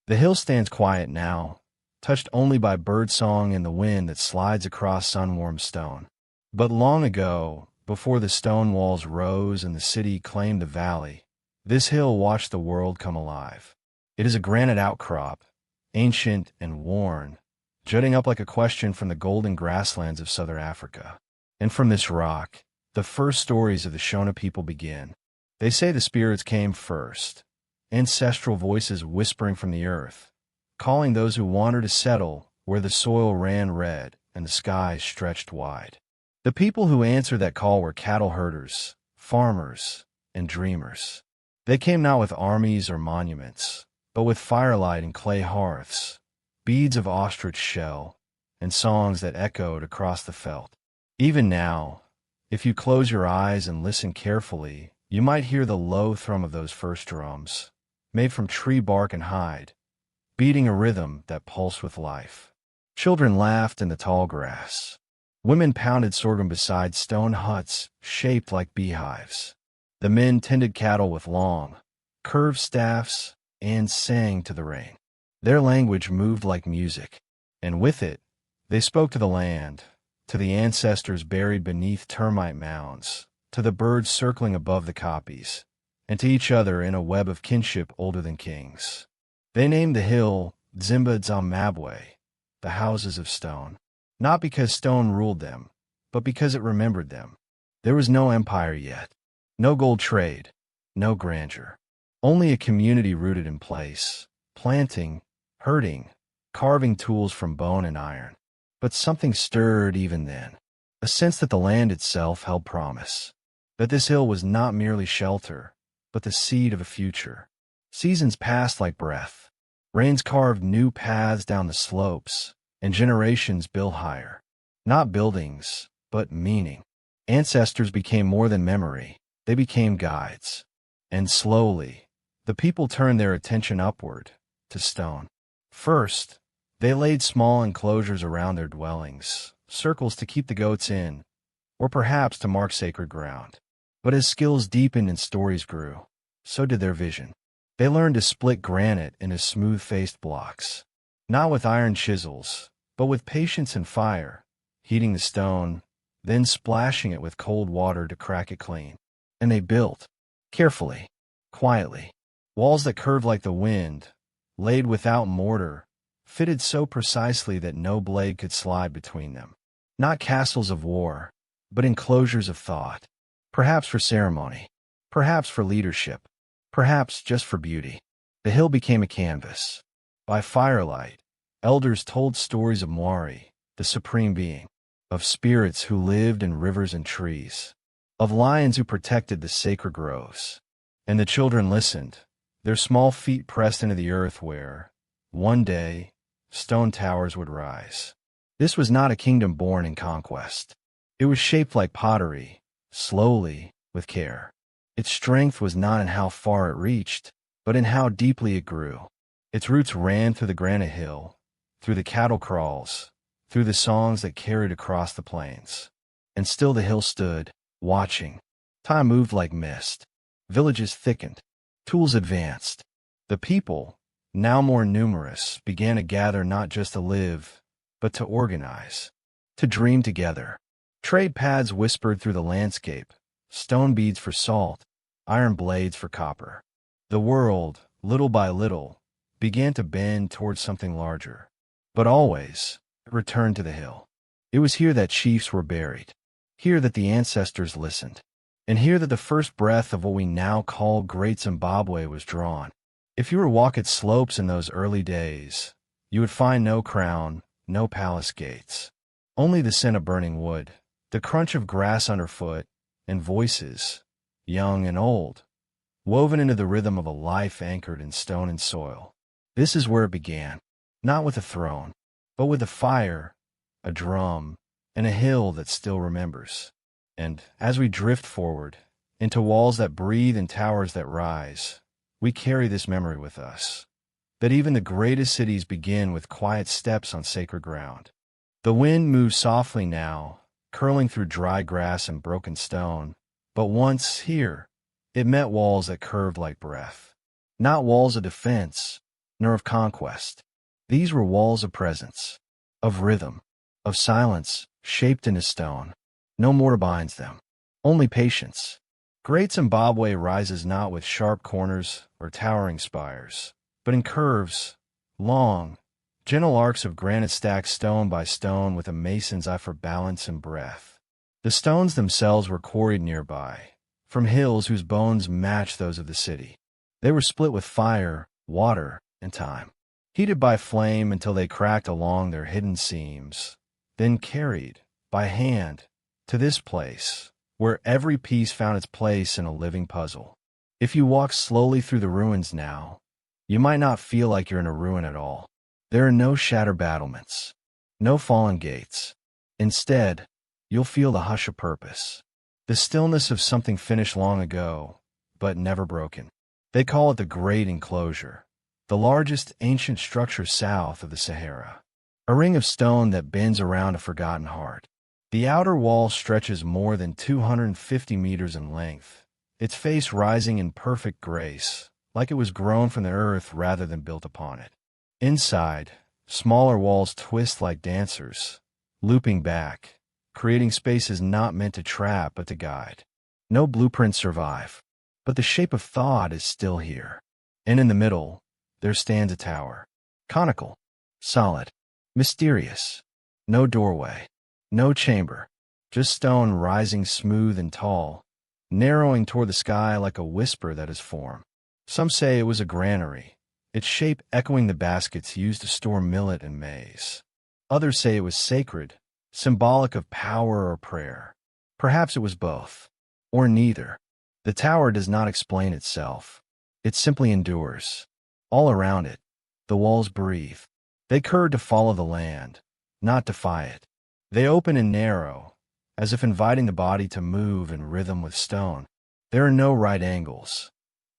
The hill stands quiet now, touched only by birdsong and the wind that slides across sun-warmed stone. But long ago, before the stone walls rose and the city claimed the valley, this hill watched the world come alive. It is a granite outcrop, ancient and worn, jutting up like a question from the golden grasslands of southern Africa. And from this rock, the first stories of the Shona people begin. They say the spirits came first, ancestral voices whispering from the earth, calling those who wander to settle where the soil ran red and the sky stretched wide. The people who answered that call were cattle herders, farmers, and dreamers. They came not with armies or monuments, but with firelight and clay hearths, beads of ostrich shell, and songs that echoed across the veldt. Even now, if you close your eyes and listen carefully, you might hear the low thrum of those first drums, made from tree bark and hide, beating a rhythm that pulsed with life. Children laughed in the tall grass. Women pounded sorghum beside stone huts shaped like beehives. The men tended cattle with long, curved staffs and sang to the rain. Their language moved like music, and with it, they spoke to the land, to the ancestors buried beneath termite mounds, to the birds circling above the koppies, and to each other in a web of kinship older than kings. They named the hill Zimbabwe, the houses of stone, not because stone ruled them, but because it remembered them. There was no empire yet, no gold trade, no grandeur, only a community rooted in place, planting, herding, carving tools from bone and iron. But something stirred even then, a sense that the land itself held promise, that this hill was not merely shelter, but the seed of a future. Seasons passed like breath. Rains carved new paths down the slopes, and generations built higher. Not buildings, but meaning. Ancestors became more than memory, they became guides. And slowly, the people turned their attention upward, to stone. First, they laid small enclosures around their dwellings, circles to keep the goats in, or perhaps to mark sacred ground. But as skills deepened and stories grew, so did their vision. They learned to split granite into smooth-faced blocks, not with iron chisels, but with patience and fire, heating the stone, then splashing it with cold water to crack it clean. And they built, carefully, quietly, walls that curved like the wind, laid without mortar, fitted so precisely that no blade could slide between them. Not castles of war, but enclosures of thought, perhaps for ceremony, perhaps for leadership, perhaps just for beauty. The hill became a canvas. By firelight, elders told stories of Mwari, the supreme being, of spirits who lived in rivers and trees, of lions who protected the sacred groves. And the children listened, their small feet pressed into the earth where, one day, stone towers would rise. This was not a kingdom born in conquest. It was shaped like pottery, slowly, with care. Its strength was not in how far it reached, but in how deeply it grew. Its roots ran through the granite hill, through the cattle kraals, through the songs that carried across the plains. And still the hill stood, watching. Time moved like mist. Villages thickened. Tools advanced. The people, now more numerous, began to gather not just to live, but to organize, to dream together. Trade paths whispered through the landscape, stone beads for salt, iron blades for copper. The world, little by little, began to bend towards something larger. But always, it returned to the hill. It was here that chiefs were buried, here that the ancestors listened, and here that the first breath of what we now call Great Zimbabwe was drawn. If you were to walk its slopes in those early days, you would find no crown, no palace gates, only the scent of burning wood, the crunch of grass underfoot, and voices, young and old, woven into the rhythm of a life anchored in stone and soil. This is where it began, not with a throne, but with a fire, a drum, and a hill that still remembers. And as we drift forward, into walls that breathe and towers that rise, we carry this memory with us, that even the greatest cities begin with quiet steps on sacred ground. The wind moves softly now, curling through dry grass and broken stone, but once here, it met walls that curved like breath. Not walls of defense, nor of conquest. These were walls of presence, of rhythm, of silence, shaped into stone. No mortar binds them, only patience. Great Zimbabwe rises not with sharp corners or towering spires, but in curves, long, gentle arcs of granite stacked stone by stone with a mason's eye for balance and breath. The stones themselves were quarried nearby, from hills whose bones matched those of the city. They were split with fire, water, and time, heated by flame until they cracked along their hidden seams, then carried, by hand, to this place, where every piece found its place in a living puzzle. If you walk slowly through the ruins now, you might not feel like you're in a ruin at all. There are no shattered battlements, no fallen gates. Instead, you'll feel the hush of purpose, the stillness of something finished long ago, but never broken. They call it the Great Enclosure, the largest ancient structure south of the Sahara, a ring of stone that bends around a forgotten heart. The outer wall stretches more than 250 meters in length, its face rising in perfect grace, like it was grown from the earth rather than built upon it. Inside, smaller walls twist like dancers, looping back, creating spaces not meant to trap but to guide. No blueprints survive, but the shape of thought is still here. And in the middle, there stands a tower, conical, solid, mysterious. No doorway, no chamber, just stone rising smooth and tall, narrowing toward the sky like a whisper that is form. Some say it was a granary, its shape echoing the baskets used to store millet and maize. Others say it was sacred, symbolic of power or prayer. Perhaps it was both, or neither. The tower does not explain itself. It simply endures. All around it, the walls breathe. They curve to follow the land, not defy it. They open and narrow, as if inviting the body to move in rhythm with stone. There are no right angles,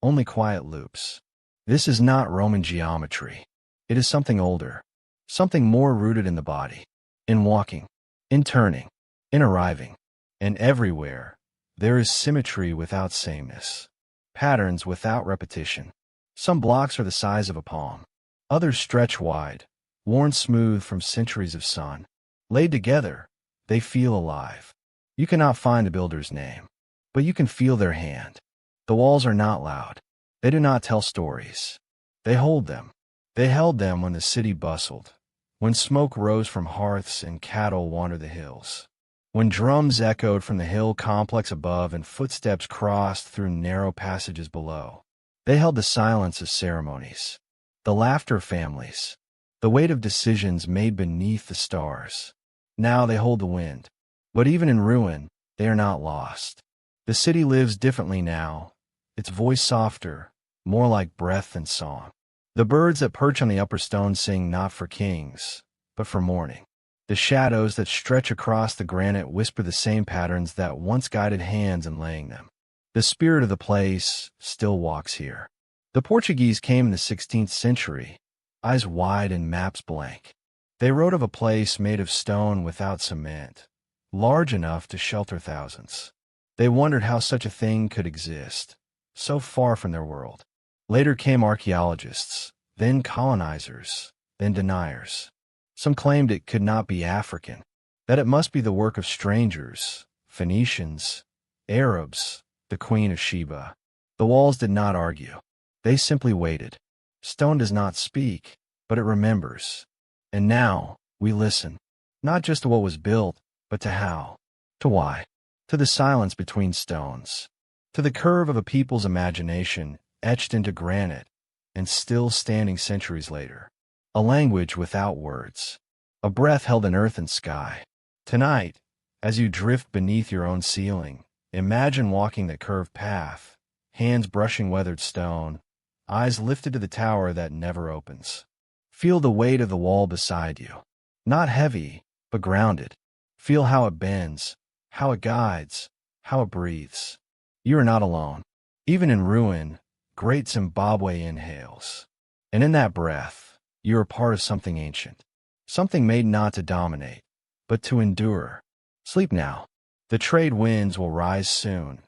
only quiet loops. This is not Roman geometry. It is something older, something more rooted in the body, in walking, in turning, in arriving. And everywhere, there is symmetry without sameness, patterns without repetition. Some blocks are the size of a palm. Others stretch wide, worn smooth from centuries of sun. Laid together, they feel alive. You cannot find the builder's name, but you can feel their hand. The walls are not loud. They do not tell stories. They hold them. They held them when the city bustled, when smoke rose from hearths and cattle wandered the hills, when drums echoed from the hill complex above and footsteps crossed through narrow passages below. They held the silence of ceremonies, the laughter of families, the weight of decisions made beneath the stars. Now they hold the wind. But even in ruin, they are not lost. The city lives differently now, its voice softer, more like breath and song. The birds that perch on the upper stone sing not for kings, but for morning. The shadows that stretch across the granite whisper the same patterns that once guided hands in laying them. The spirit of the place still walks here. The Portuguese came in the 16th century, eyes wide and maps blank. They wrote of a place made of stone without cement, large enough to shelter thousands. They wondered how such a thing could exist, so far from their world. Later came archaeologists, then colonizers, then deniers. Some claimed it could not be African, that it must be the work of strangers, Phoenicians, Arabs, the Queen of Sheba. The walls did not argue. They simply waited. Stone does not speak, but it remembers. And now, we listen, not just to what was built, but to how, to why, to the silence between stones, to the curve of a people's imagination etched into granite and still standing centuries later. A language without words, a breath held in earth and sky. Tonight, as you drift beneath your own ceiling, imagine walking that curved path, hands brushing weathered stone, eyes lifted to the tower that never opens. Feel the weight of the wall beside you. Not heavy, but grounded. Feel how it bends, how it guides, how it breathes. You are not alone. Even in ruin, Great Zimbabwe inhales. And in that breath, you are part of something ancient. Something made not to dominate, but to endure. Sleep now. The trade winds will rise soon,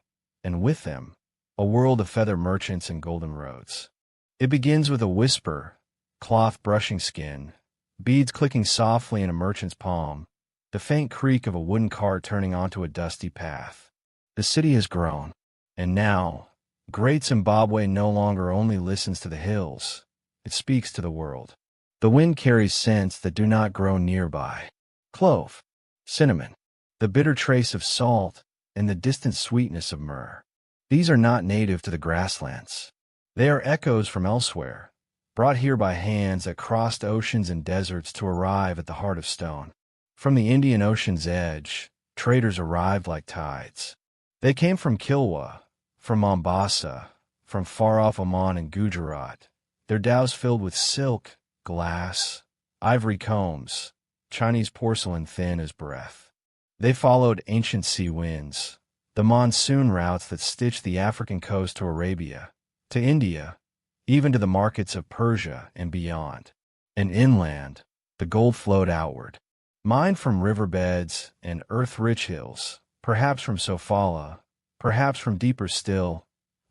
and with them, a world of feather merchants and golden roads. It begins with a whisper, cloth brushing skin, beads clicking softly in a merchant's palm, the faint creak of a wooden cart turning onto a dusty path. The city has grown, and now, Great Zimbabwe no longer only listens to the hills, it speaks to the world. The wind carries scents that do not grow nearby. Clove, cinnamon, the bitter trace of salt, and the distant sweetness of myrrh. These are not native to the grasslands. They are echoes from elsewhere, brought here by hands that crossed oceans and deserts to arrive at the heart of stone. From the Indian Ocean's edge, traders arrived like tides. They came from Kilwa, from Mombasa, from far-off Oman and Gujarat, their dhows filled with silk, glass, ivory combs, Chinese porcelain thin as breath. They followed ancient sea winds, the monsoon routes that stitched the African coast to Arabia, to India, even to the markets of Persia and beyond. And inland, the gold flowed outward, mined from riverbeds and earth-rich hills, perhaps from Sofala, perhaps from deeper still.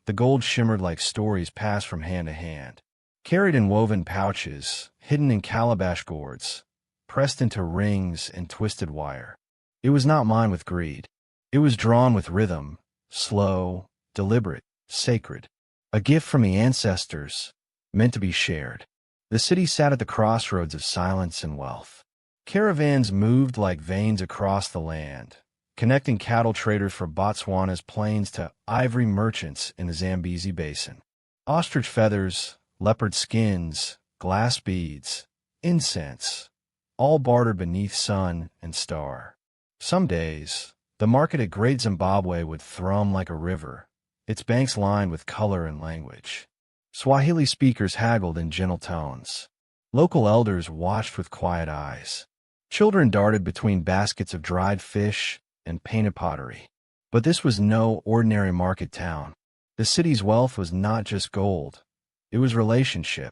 The gold shimmered like stories passed from hand to hand, carried in woven pouches, hidden in calabash gourds, pressed into rings and twisted wire. It was not mined with greed. It was drawn with rhythm, slow, deliberate, sacred. A gift from the ancestors, meant to be shared. The city sat at the crossroads of silence and wealth. Caravans moved like veins across the land, connecting cattle traders from Botswana's plains to ivory merchants in the Zambezi basin. Ostrich feathers, leopard skins, glass beads, incense, all bartered beneath sun and star. Some days, the market at Great Zimbabwe would thrum like a river, its banks lined with color and language. Swahili speakers haggled in gentle tones. Local elders watched with quiet eyes. Children darted between baskets of dried fish and painted pottery. But this was no ordinary market town. The city's wealth was not just gold. It was relationship.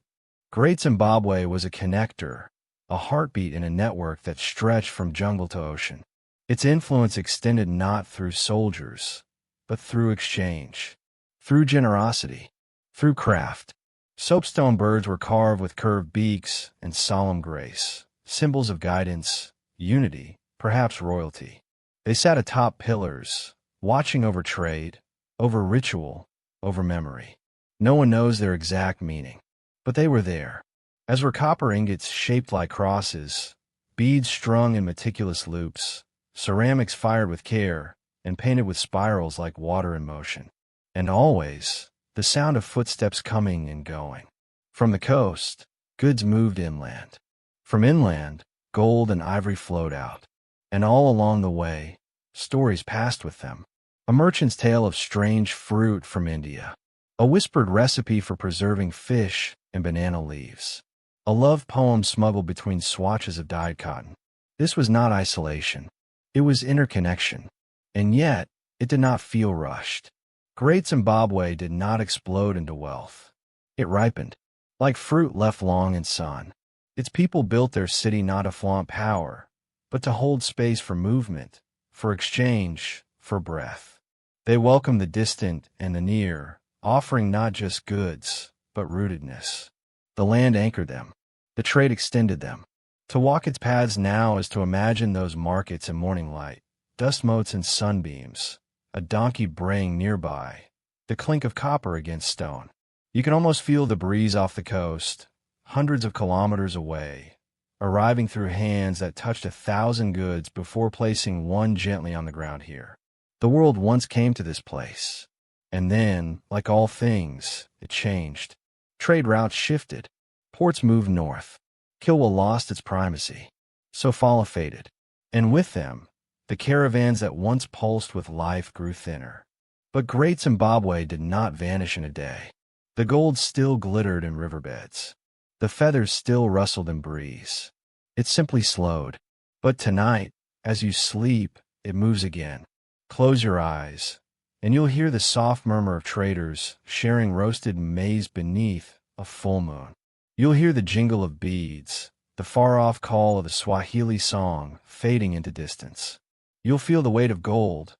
Great Zimbabwe was a connector, a heartbeat in a network that stretched from jungle to ocean. Its influence extended not through soldiers, but through exchange, through generosity, through craft. Soapstone birds were carved with curved beaks and solemn grace, symbols of guidance, unity, perhaps royalty. They sat atop pillars, watching over trade, over ritual, over memory. No one knows their exact meaning, but they were there, as were copper ingots shaped like crosses, beads strung in meticulous loops, ceramics fired with care, and painted with spirals like water in motion. And always, the sound of footsteps coming and going. From the coast, goods moved inland. From inland, gold and ivory flowed out. And all along the way, stories passed with them. A merchant's tale of strange fruit from India. A whispered recipe for preserving fish and banana leaves. A love poem smuggled between swatches of dyed cotton. This was not isolation. It was interconnection. And yet, it did not feel rushed. Great Zimbabwe did not explode into wealth. It ripened, like fruit left long in sun. Its people built their city not to flaunt power, but to hold space for movement, for exchange, for breath. They welcomed the distant and the near, offering not just goods, but rootedness. The land anchored them. The trade extended them. To walk its paths now is to imagine those markets in morning light, dust motes and sunbeams, a donkey braying nearby, the clink of copper against stone. You can almost feel the breeze off the coast, hundreds of kilometers away, arriving through hands that touched 1,000 goods before placing one gently on the ground here. The world once came to this place, and then, like all things, it changed. Trade routes shifted. Ports moved north. Kilwa lost its primacy. Sofala faded. And with them, the caravans that once pulsed with life grew thinner. But Great Zimbabwe did not vanish in a day. The gold still glittered in riverbeds. The feathers still rustled in breeze. It simply slowed. But tonight, as you sleep, it moves again. Close your eyes, and you'll hear the soft murmur of traders sharing roasted maize beneath a full moon. You'll hear the jingle of beads, the far-off call of a Swahili song fading into distance. You'll feel the weight of gold,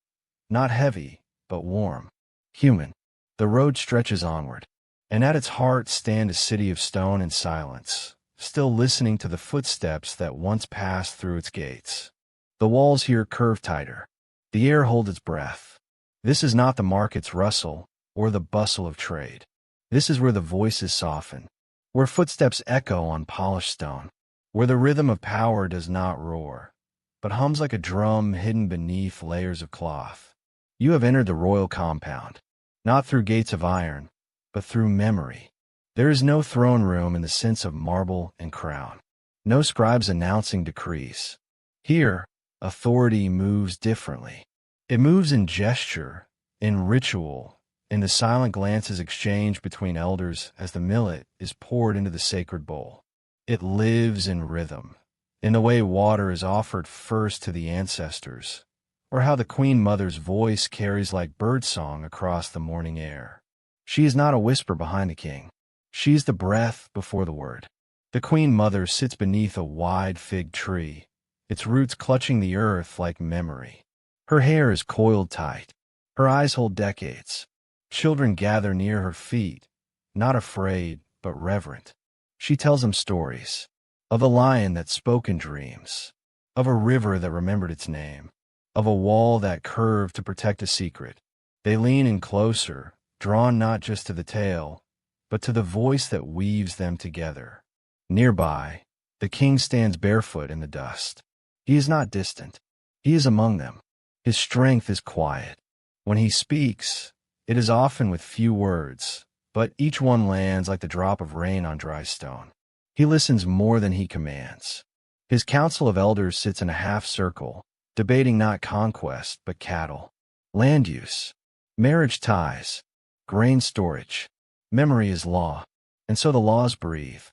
not heavy, but warm, human. The road stretches onward, and at its heart stand a city of stone and silence, still listening to the footsteps that once passed through its gates. The walls here curve tighter. The air holds its breath. This is not the market's rustle or the bustle of trade. This is where the voices soften, where footsteps echo on polished stone, where the rhythm of power does not roar, but hums like a drum hidden beneath layers of cloth. You have entered the royal compound, not through gates of iron, but through memory. There is no throne room in the sense of marble and crown, no scribes announcing decrees. Here, authority moves differently. It moves in gesture, in ritual, in the silent glances exchanged between elders as the millet is poured into the sacred bowl. It lives in rhythm, in the way water is offered first to the ancestors, or how the Queen Mother's voice carries like birdsong across the morning air. She is not a whisper behind the king. She is the breath before the word. The Queen Mother sits beneath a wide fig tree, its roots clutching the earth like memory. Her hair is coiled tight. Her eyes hold decades. Children gather near her feet, not afraid, but reverent. She tells them stories, of a lion that spoke in dreams, of a river that remembered its name, of a wall that curved to protect a secret. They lean in closer, drawn not just to the tale, but to the voice that weaves them together. Nearby, the king stands barefoot in the dust. He is not distant. He is among them. His strength is quiet. When he speaks, it is often with few words, but each one lands like the drop of rain on dry stone. He listens more than he commands. His council of elders sits in a half circle, debating not conquest, but cattle, land use, marriage ties, grain storage. Memory is law, and so the laws breathe.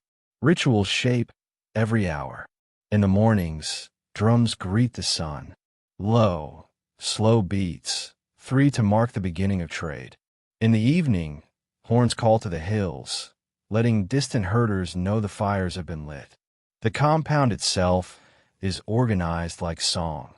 Rituals shape every hour. In the mornings, drums greet the sun. Low, slow beats, 3 to mark the beginning of trade. In the evening, horns call to the hills, letting distant herders know the fires have been lit. The compound itself is organized like song.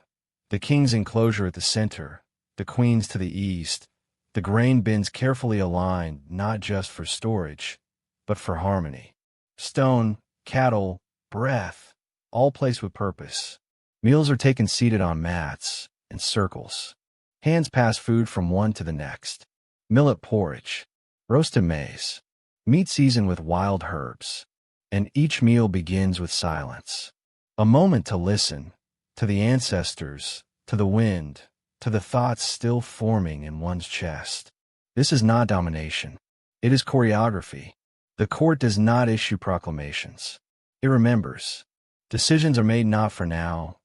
The king's enclosure at the center, the queen's to the east, the grain bins carefully aligned not just for storage, but for harmony. Stone, cattle, breath, all placed with purpose. Meals are taken seated on mats, in circles. Hands pass food from one to the next. Millet porridge, roasted maize, meat seasoned with wild herbs. And each meal begins with silence. A moment to listen, to the ancestors, to the wind, to the thoughts still forming in one's chest. This is not domination. It is choreography. The court does not issue proclamations. It remembers. Decisions are made not for now,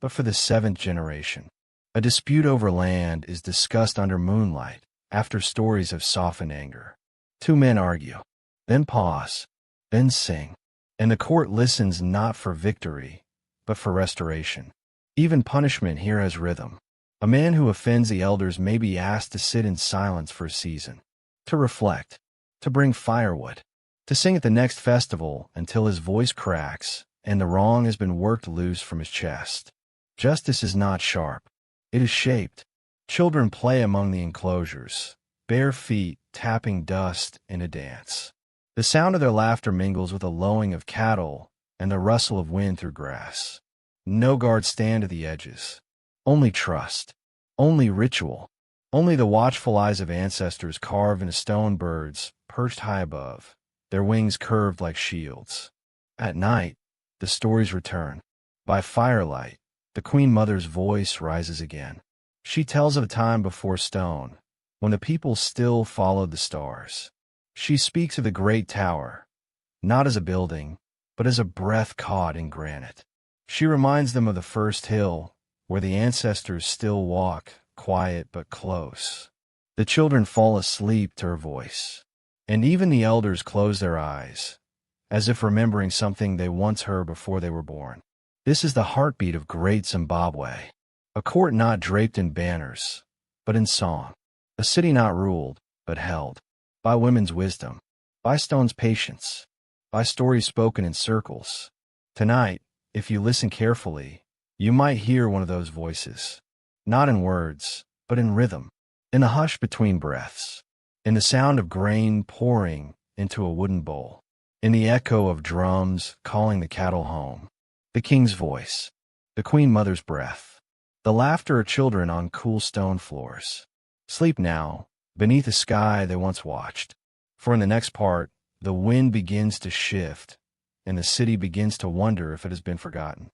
but for the 7th generation. A dispute over land is discussed under moonlight, after stories have softened anger. 2 men argue, then pause, then sing. And the court listens not for victory, but for restoration. Even punishment here has rhythm. A man who offends the elders may be asked to sit in silence for a season, to reflect, to bring firewood, to sing at the next festival until his voice cracks and the wrong has been worked loose from his chest. Justice is not sharp. It is shaped. Children play among the enclosures, bare feet tapping dust in a dance. The sound of their laughter mingles with the lowing of cattle and the rustle of wind through grass. No guards stand at the edges. Only trust. Only ritual. Only the watchful eyes of ancestors carved into stone birds perched high above, their wings curved like shields. At night, the stories return. By firelight, the Queen Mother's voice rises again. She tells of a time before stone, when the people still followed the stars. She speaks of the great tower, not as a building, but as a breath caught in granite. She reminds them of the first hill, where the ancestors still walk, quiet but close. The children fall asleep to her voice, and even the elders close their eyes, as if remembering something they once heard before they were born. This is the heartbeat of Great Zimbabwe, a court not draped in banners, but in song, a city not ruled, but held, by women's wisdom, by stone's patience, by stories spoken in circles. Tonight, if you listen carefully, you might hear one of those voices, not in words, but in rhythm, in the hush between breaths, in the sound of grain pouring into a wooden bowl, in the echo of drums calling the cattle home, the king's voice, the queen mother's breath, the laughter of children on cool stone floors. Sleep now, beneath a sky they once watched. For in the next part, the wind begins to shift, and the city begins to wonder if it has been forgotten.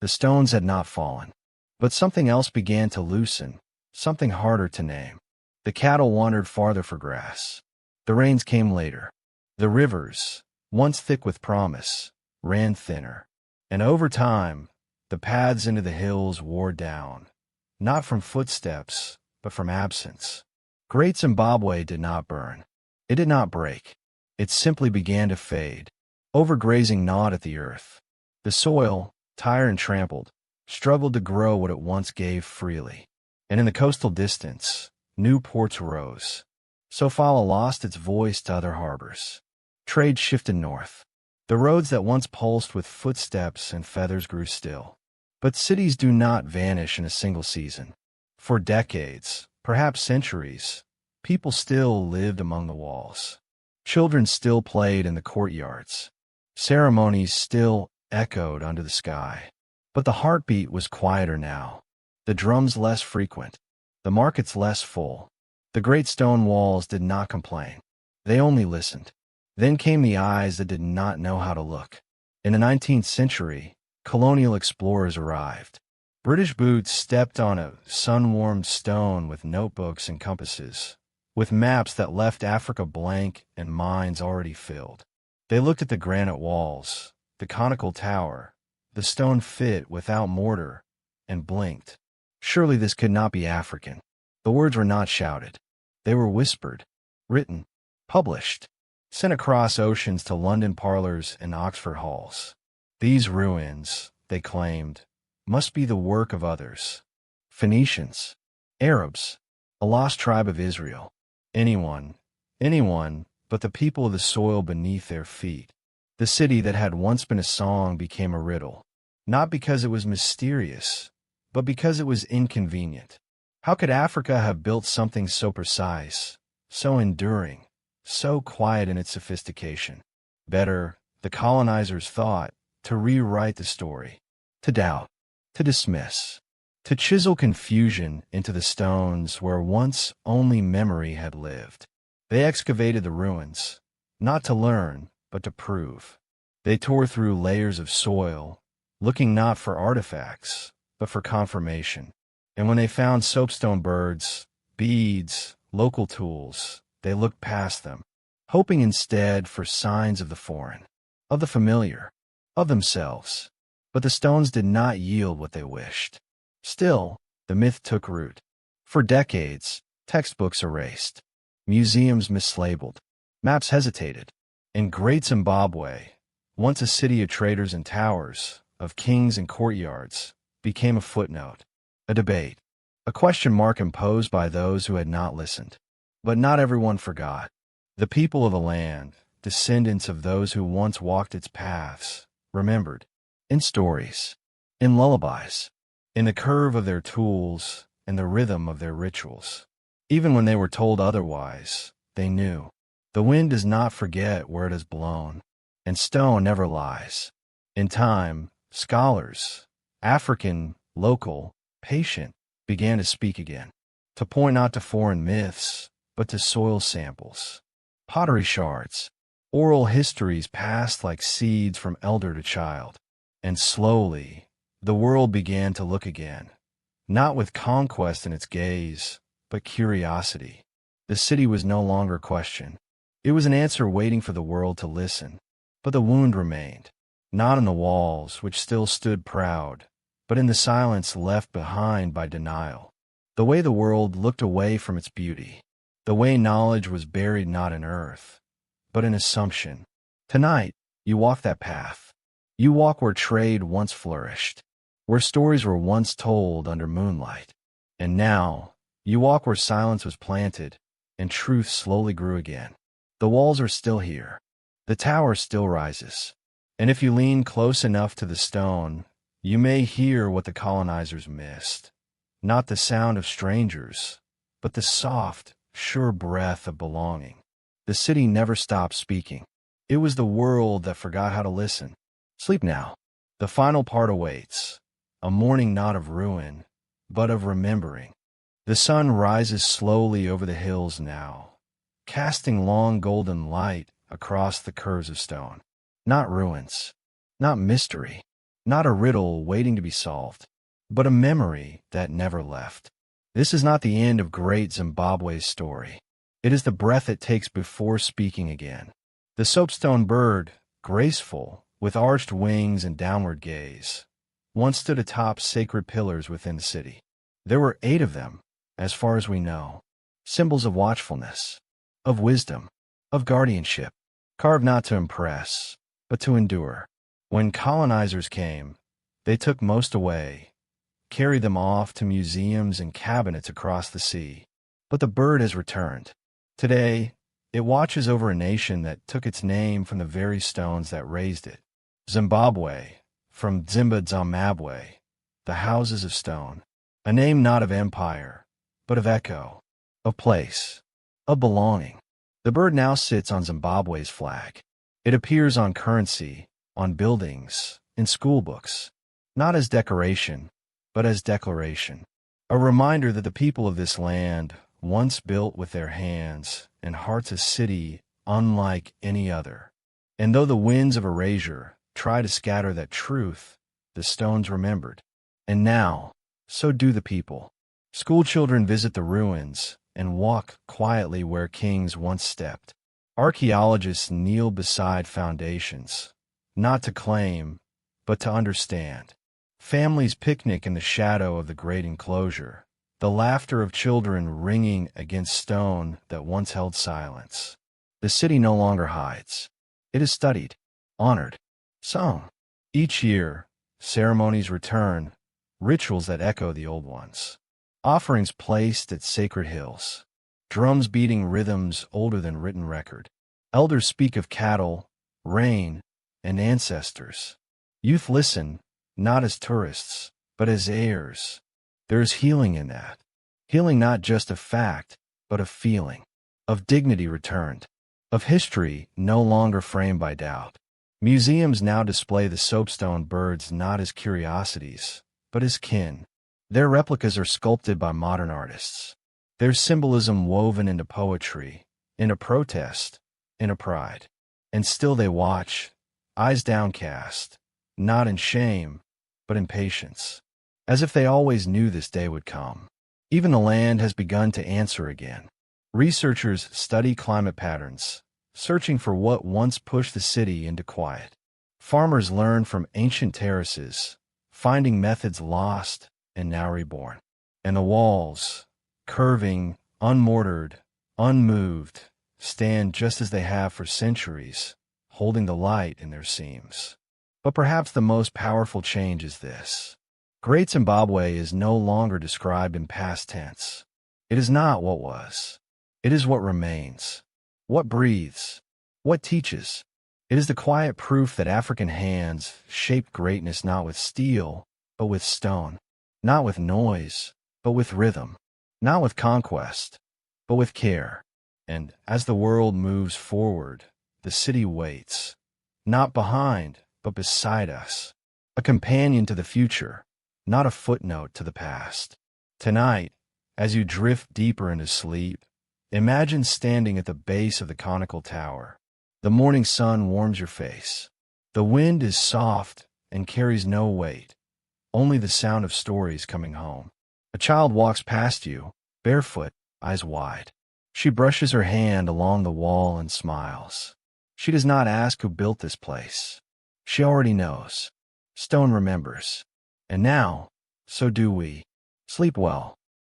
The stones had not fallen, but something else began to loosen, something harder to name. The cattle wandered farther for grass. The rains came later. The rivers, once thick with promise, ran thinner. And over time, the paths into the hills wore down, not from footsteps, but from absence. Great Zimbabwe did not burn. It did not break. It simply began to fade. Overgrazing gnawed at the earth. The soil, tired and trampled, struggled to grow what it once gave freely. And in the coastal distance, new ports rose. Sofala lost its voice to other harbors. Trade shifted north. The roads that once pulsed with footsteps and feathers grew still. But cities do not vanish in a single season. For decades, perhaps centuries, people still lived among the walls. Children still played in the courtyards. Ceremonies still echoed under the sky. But the heartbeat was quieter now. The drums less frequent. The markets less full. The great stone walls did not complain. They only listened. Then came the eyes that did not know how to look. In the 19th century, colonial explorers arrived. British boots stepped on a sun-warmed stone with notebooks and compasses, with maps that left Africa blank and minds already filled. They looked at the granite walls, the conical tower, the stone fit without mortar, and blinked. Surely this could not be African. The words were not shouted. They were whispered, written, published, sent across oceans to London parlors and Oxford halls. These ruins, they claimed, must be the work of others. Phoenicians, Arabs, a lost tribe of Israel. Anyone but the people of the soil beneath their feet. The city that had once been a song became a riddle, not because it was mysterious, but because it was inconvenient. How could Africa have built something so precise, so enduring, so quiet in its sophistication? Better, the colonizers thought, to rewrite the story, to doubt, to dismiss, to chisel confusion into the stones where once only memory had lived. They excavated the ruins, not to learn, but to prove. They tore through layers of soil, looking not for artifacts, but for confirmation. And when they found soapstone birds, beads, local tools, they looked past them, hoping instead for signs of the foreign, of the familiar, of themselves. But the stones did not yield what they wished. Still, the myth took root. For decades, textbooks erased, museums mislabeled, maps hesitated. In Great Zimbabwe, once a city of traders and towers, of kings and courtyards, became a footnote, a debate, a question mark imposed by those who had not listened. But not everyone forgot. The people of the land, descendants of those who once walked its paths, remembered, in stories, in lullabies, in the curve of their tools and the rhythm of their rituals. Even when they were told otherwise, they knew. The wind does not forget where it has blown, and stone never lies. In time, scholars, African, local, patient, began to speak again, to point not to foreign myths, but to soil samples, pottery shards, oral histories passed like seeds from elder to child. And slowly, the world began to look again, not with conquest in its gaze, but curiosity. The city was no longer a question. It was an answer waiting for the world to listen. But the wound remained, not in the walls, which still stood proud, but in the silence left behind by denial. The way the world looked away from its beauty. The way knowledge was buried not in earth, but in assumption. Tonight, you walk that path. You walk where trade once flourished, where stories were once told under moonlight. And now, you walk where silence was planted, and truth slowly grew again. The walls are still here. The tower still rises. And if you lean close enough to the stone, you may hear what the colonizers missed. Not the sound of strangers, but the soft, sure breath of belonging. The city never stopped speaking. It was the world that forgot how to listen. Sleep now. The final part awaits. A morning not of ruin, but of remembering. The sun rises slowly over the hills now, casting long golden light across the curves of stone. Not ruins, not mystery, not a riddle waiting to be solved, but a memory that never left. This is not the end of Great Zimbabwe's story. It is the breath it takes before speaking again. The soapstone bird, graceful, with arched wings and downward gaze, once stood atop sacred pillars within the city. There were 8 of them, as far as we know, symbols of watchfulness, of wisdom, of guardianship, carved not to impress, but to endure. When colonizers came, they took most away, carried them off to museums and cabinets across the sea. But the bird has returned. Today, it watches over a nation that took its name from the very stones that raised it. Zimbabwe, from Zimbabwe, the houses of stone. A name not of empire, but of echo, of place, of belonging. The bird now sits on Zimbabwe's flag. It appears on currency, on buildings, in school books, not as decoration, but as declaration. A reminder that the people of this land once built with their hands and hearts a city unlike any other. And though the winds of erasure try to scatter that truth, the stones remembered. And now, so do the people. School children visit the ruins and walk quietly where kings once stepped. Archaeologists kneel beside foundations, not to claim, but to understand. Families picnic in the shadow of the great enclosure, the laughter of children ringing against stone that once held silence. The city no longer hides. It is studied, honored, sung. Each year, ceremonies return, rituals that echo the old ones. Offerings placed at sacred hills, drums beating rhythms older than written record. Elders speak of cattle, rain, and ancestors. Youth listen, not as tourists, but as heirs. There is healing in that. Healing not just of fact, but of feeling, of dignity returned, of history no longer framed by doubt. Museums now display the soapstone birds not as curiosities, but as kin. Their replicas are sculpted by modern artists, their symbolism woven into poetry, into protest, into pride. And still they watch, eyes downcast, not in shame, but in patience, as if they always knew this day would come. Even the land has begun to answer again. Researchers study climate patterns, searching for what once pushed the city into quiet. Farmers learn from ancient terraces, finding methods lost and now reborn. And the walls, curving, unmortared, unmoved, stand just as they have for centuries, holding the light in their seams. But perhaps the most powerful change is this. Great Zimbabwe is no longer described in past tense. It is not what was. It is what remains, what breathes, what teaches. It is the quiet proof that African hands shaped greatness not with steel, but with stone. Not with noise, but with rhythm. Not with conquest, but with care. And as the world moves forward, the city waits. Not behind, but beside us. A companion to the future, not a footnote to the past. Tonight, as you drift deeper into sleep, imagine standing at the base of the conical tower. The morning sun warms your face. The wind is soft and carries no weight. Only the sound of stories coming home. A child walks past you, barefoot, eyes wide. She brushes her hand along the wall and smiles. She does not ask who built this place. She already knows. Stone remembers. And now, so do we. Sleep well.